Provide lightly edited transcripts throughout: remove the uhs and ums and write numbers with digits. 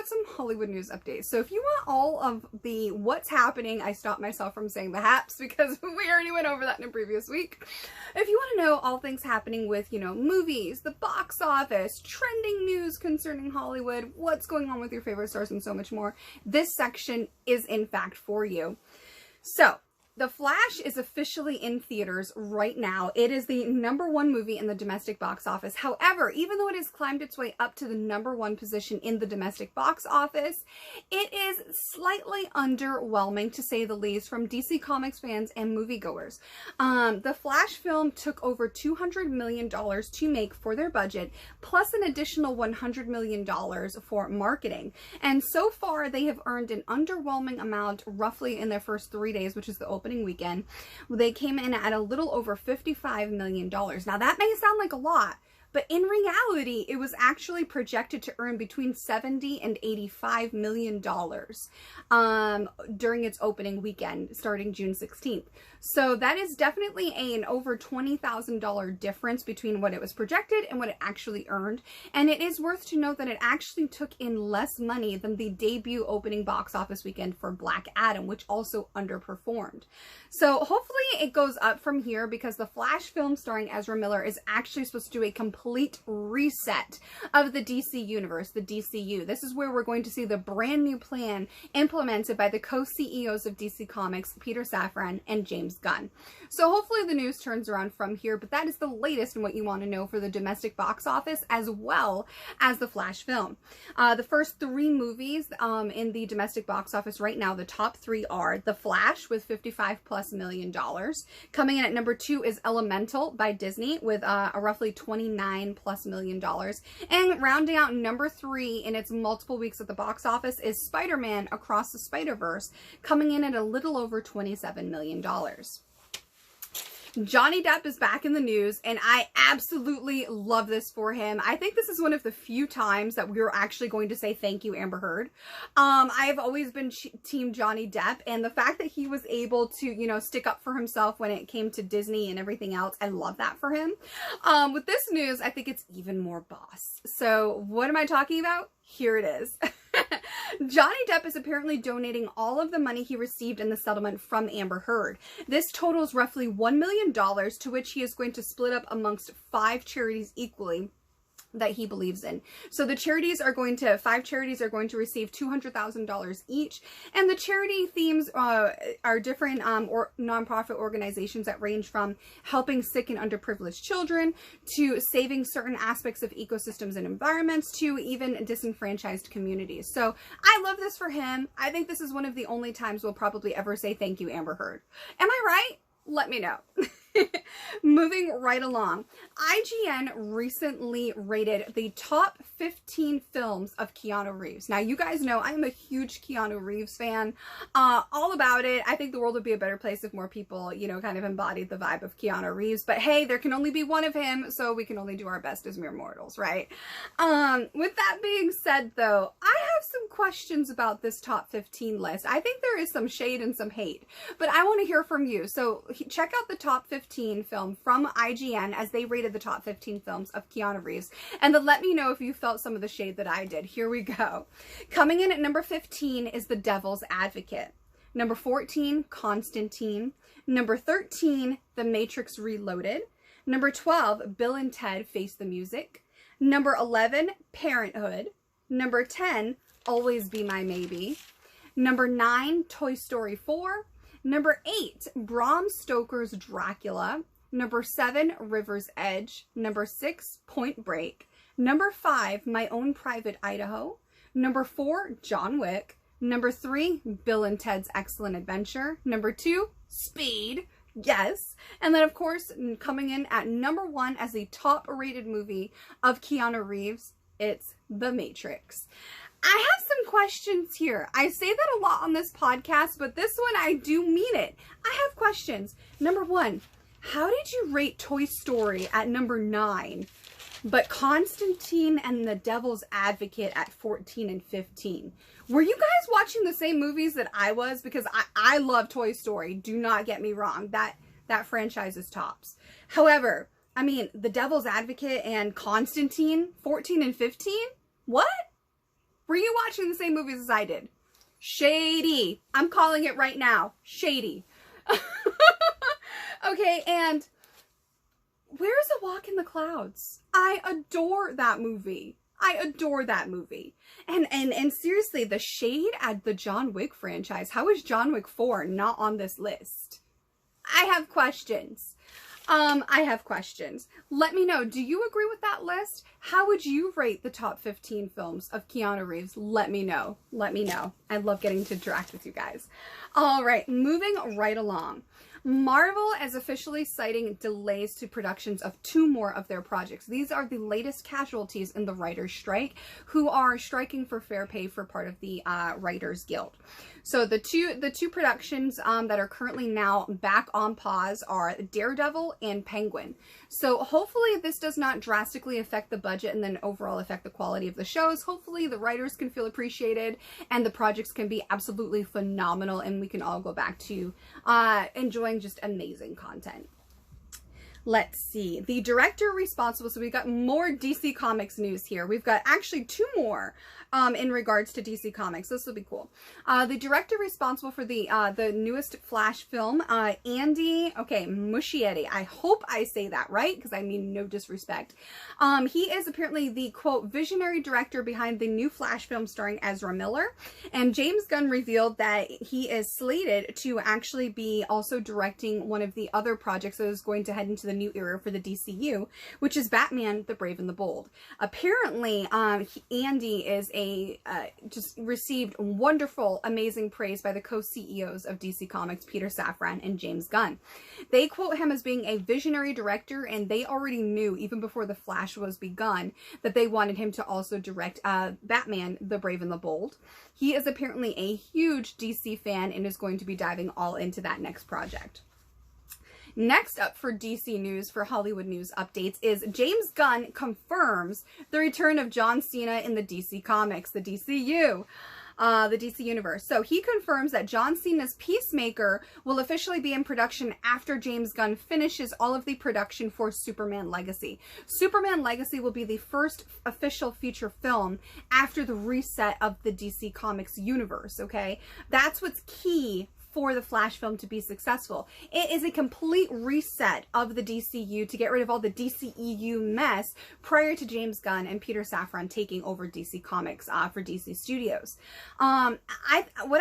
got some Hollywood news updates. So if you want all of the what's happening, I stopped myself from saying the haps because we already went over that in a previous week. If you want to know all things happening with, you know, movies, the box office, trending news concerning Hollywood, what's going on with your favorite stars, and so much more, this section is in fact for you. So, The Flash is officially in theaters right now. It is the #1 movie in the domestic box office. However, even though it has climbed its way up to the #1 position in the domestic box office, it is slightly underwhelming, to say the least, from DC Comics fans and moviegoers. The Flash film took over $200 million to make for their budget, plus an additional $100 million for marketing. And so far, they have earned an underwhelming amount roughly in their first 3 days, which is the opening weekend. They came in at a little over $55 million. Now that may sound like a lot, but in reality, it was actually projected to earn between $70 and $85 million during its opening weekend, starting June 16th. So that is definitely an over $20,000 difference between what it was projected and what it actually earned. And it is worth to note that it actually took in less money than the debut opening box office weekend for Black Adam, which also underperformed. So hopefully it goes up from here, because the Flash film starring Ezra Miller is actually supposed to do a complete reset of the DC universe, the DCU. This is where we're going to see the brand new plan implemented by the co-CEOs of DC Comics, Peter Safran and James Gunn. So hopefully the news turns around from here, but that is the latest in what you want to know for the domestic box office, as well as the Flash film. The first 3 movies in the domestic box office right now, the top 3 are The Flash with $55+ million. Coming in at #2 is Elemental by Disney with a roughly $29+ million. And rounding out #3 in its multiple weeks at the box office is Spider-Man Across the Spider-Verse, coming in at a little over $27 million. Johnny Depp is back in the news, and I absolutely love this for him. I think this is one of the few times that we're actually going to say thank you, Amber Heard. I have always been team Johnny Depp, and the fact that he was able to, you know, stick up for himself when it came to Disney and everything else, I love that for him. With this news, I think it's even more boss. So what am I talking about? Here it is. Johnny Depp is apparently donating all of the money he received in the settlement from Amber Heard. This totals roughly $1 million, to which he is going to split up amongst 5 charities equally that he believes in. So the charities are going to, 5 charities are going to receive $200,000 each, and the charity themes are different or nonprofit organizations that range from helping sick and underprivileged children, to saving certain aspects of ecosystems and environments, to even disenfranchised communities. So I love this for him. I think this is one of the only times we'll probably ever say thank you, Amber Heard. Am I right? Let me know. Moving right along, IGN recently rated the top 15 films of Keanu Reeves. Now, you guys know I'm a huge Keanu Reeves fan, all about it. I think the world would be a better place if more people, you know, kind of embodied the vibe of Keanu Reeves. But hey, there can only be one of him, so we can only do our best as mere mortals, right? With that being said, though, I have some questions about this top 15 list. I think there is some shade and some hate, but I want to hear from you. So check out the top 15 film from IGN as they rated the top 15 films of Keanu Reeves, and then let me know if you felt some of the shade that I did. Here we go. Coming in at #15 is The Devil's Advocate. #14, Constantine. #13, The Matrix Reloaded. #12, Bill and Ted Face the Music. #11, Parenthood. #10, Always Be My Maybe. #9, Toy Story 4. #8, Bram Stoker's Dracula. #7, River's Edge. #6, Point Break. #5, My Own Private Idaho. #4, John Wick. #3, Bill and Ted's Excellent Adventure. #2, Speed. Yes. And then, of course, coming in at #1 as the top rated movie of Keanu Reeves, it's The Matrix. I have some questions here. I say that a lot on this podcast, but this one I do mean it. I have questions. #1, how did you rate Toy Story at #9, but Constantine and The Devil's Advocate at 14 and 15? Were you guys watching the same movies that I was? Because I love Toy Story. Do not get me wrong. That franchise is tops. However, I mean, The Devil's Advocate and Constantine, 14 and 15? What? Were you watching the same movies as I did? Shady. I'm calling it right now. Shady. Okay, and where's A Walk in the Clouds? I adore that movie. I adore that movie. And seriously, the shade at the John Wick franchise. How is John Wick 4 not on this list? I have questions. I have questions. Let me know. Do you agree with that list? How would you rate the top 15 films of Keanu Reeves? Let me know. Let me know. I love getting to interact with you guys. All right, moving right along. Marvel is officially citing delays to productions of 2 more of their projects. These are the latest casualties in the writers' strike, who are striking for fair pay for part of the Writers Guild. So the two productions that are currently now back on pause are Daredevil and Penguin. So hopefully this does not drastically affect the budget and then overall affect the quality of the shows. Hopefully the writers can feel appreciated and the projects can be absolutely phenomenal and we can all go back to enjoying just amazing content. Let's see. The director responsible, so we've got more DC Comics news here. We've got actually 2 more in regards to DC Comics. This will be cool. The director responsible for the newest Flash film, Andy, Muschietti. I hope I say that right, because I mean no disrespect. He is apparently the, quote, visionary director behind the new Flash film starring Ezra Miller. And James Gunn revealed that he is slated to actually be also directing one of the other projects that is going to head into the new era for the DCU, which is Batman, the Brave and the Bold. Apparently, Andy is just received wonderful, amazing praise by the co-CEOs of DC Comics, Peter Safran and James Gunn. They quote him as being a visionary director, and they already knew, even before The Flash was begun, that they wanted him to also direct Batman, the Brave and the Bold. He is apparently a huge DC fan and is going to be diving all into that next project. Next up for DC news, for Hollywood news updates, is James Gunn confirms the return of John Cena in the DC Comics, the DCU. The DC Universe. So he confirms that John Cena's Peacemaker will officially be in production after James Gunn finishes all of the production for Superman Legacy. Superman Legacy will be the first official feature film after the reset of the DC Comics universe, okay? That's what's key for the Flash film to be successful. It is a complete reset of the DCU to get rid of all the DCEU mess prior to James Gunn and Peter Safran taking over DC Comics for DC Studios. What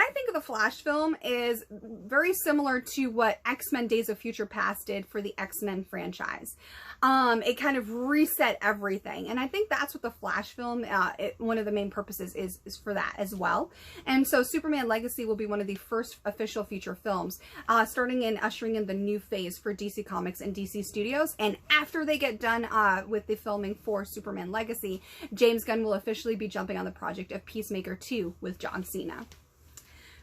I think of the Flash film is very similar to what X-Men Days of Future Past did for the X-Men franchise. It kind of reset everything, and I think that's what the Flash film, one of the main purposes is for that as well. And so Superman Legacy will be one of the first official feature films, starting in ushering in the new phase for DC Comics and DC Studios. And after they get done with the filming for Superman Legacy, James Gunn will officially be jumping on the project of Peacemaker 2 with John Cena.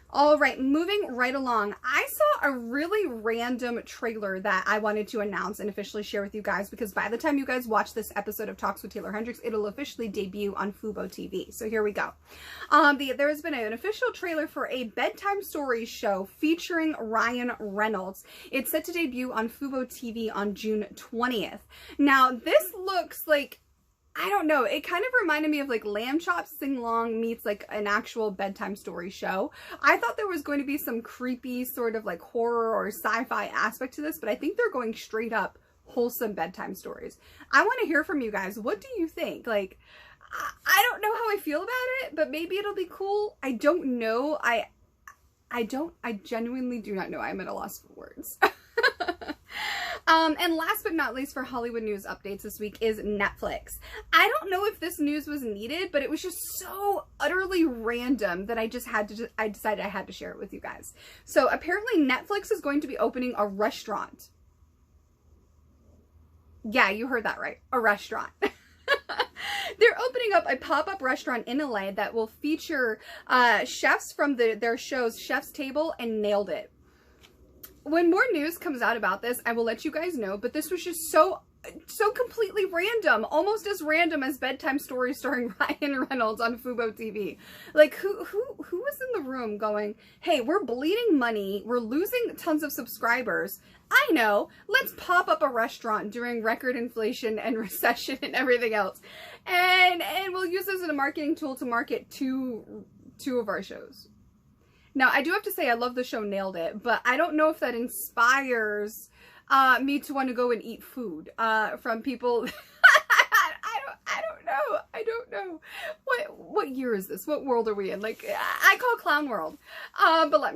All right, moving right along. I saw a really random trailer that I wanted to announce and officially share with you guys, because by the time you guys watch this episode of Talks with Taeler Hendrix, it'll officially debut on Fubo TV. So here we go. There has been an official trailer for a bedtime stories show featuring Ryan Reynolds. It's set to debut on Fubo TV on June 20th. Now, this looks like, I don't know, it kind of reminded me of like Lamb Chops Sing Along meets like an actual bedtime story show. I thought there was going to be some creepy sort of like horror or sci-fi aspect to this, but I think they're going straight up wholesome bedtime stories. I want to hear from you guys. What do you think? Like, I don't know how I feel about it, but maybe it'll be cool. I don't know. I genuinely do not know. I'm at a loss for words. And last but not least for Hollywood news updates this week is Netflix. I don't know if this news was needed, but it was just so utterly random that I decided I had to share it with you guys. So apparently Netflix is going to be opening a restaurant. Yeah, you heard that right. A restaurant. They're opening up a pop-up restaurant in LA that will feature chefs from their shows Chef's Table and Nailed It. When more news comes out about this, I will let you guys know, but this was just so so completely random, almost as random as Bedtime Stories starring Ryan Reynolds on Fubo TV. Like, who was in the room going, hey, we're bleeding money, we're losing tons of subscribers, I know, let's pop up a restaurant during record inflation and recession and everything else, and we'll use this as a marketing tool to market two of our shows. Now, I do have to say, I love the show Nailed It, but I don't know if that inspires me to want to go and eat food from people. I don't know. What year is this? What world are we in? Like, I call Clown World. But let me